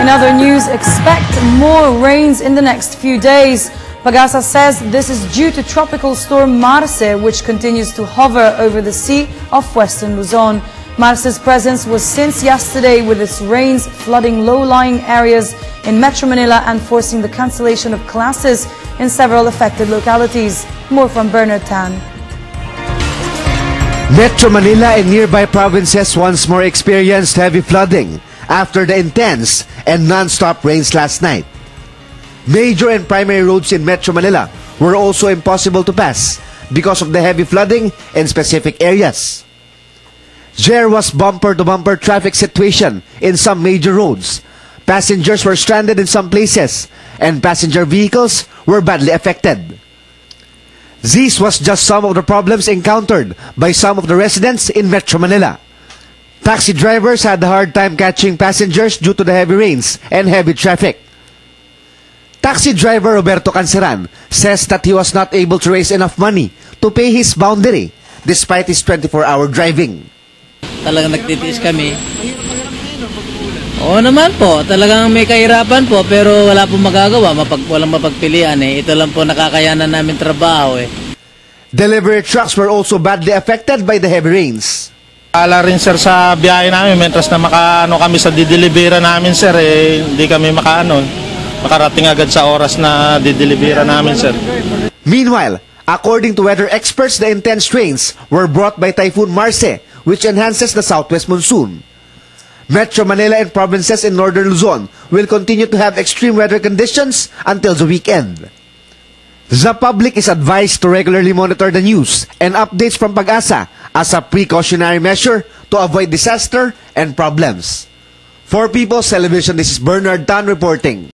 In other news, expect more rains in the next few days. Pag-asa says this is due to tropical storm Marce, which continues to hover over the sea of western Luzon. Marce's presence was since yesterday, with its rains flooding low-lying areas in Metro Manila and forcing the cancellation of classes in several affected localities. More from Bernard Tan. Metro Manila and nearby provinces once more experienced heavy flooding after the intense and non-stop rains last night. Major and primary roads in Metro Manila were also impossible to pass because of the heavy flooding in specific areas. There was bumper-to-bumper traffic situation in some major roads. Passengers were stranded in some places, and passenger vehicles were badly affected. This was just some of the problems encountered by some of the residents in Metro Manila. Taxi drivers had a hard time catching passengers due to the heavy rains and heavy traffic. Taxi driver Roberto Canceran says that he was not able to raise enough money to pay his boundary despite his 24-hour driving. Talagang nagtitiis kami. Oo naman po, talagang may kahirapan po, pero wala pong magagawa, walang mapagpilian eh. Ito lang po nakakayanan namin trabaho eh. Delivery trucks were also badly affected by the heavy rains. Ala rin sir sa biyahe namin, mentras na makaano kami sa didelibera namin sir, eh, hindi kami makarating agad sa oras na didelibera namin sir. Meanwhile, according to weather experts, the intense rains were brought by Typhoon Marce, which enhances the southwest monsoon. Metro Manila and provinces in northern Luzon will continue to have extreme weather conditions until the weekend. The public is advised to regularly monitor the news and updates from Pag-asa as a precautionary measure to avoid disaster and problems. For People's Television, this is Bernard Tan reporting.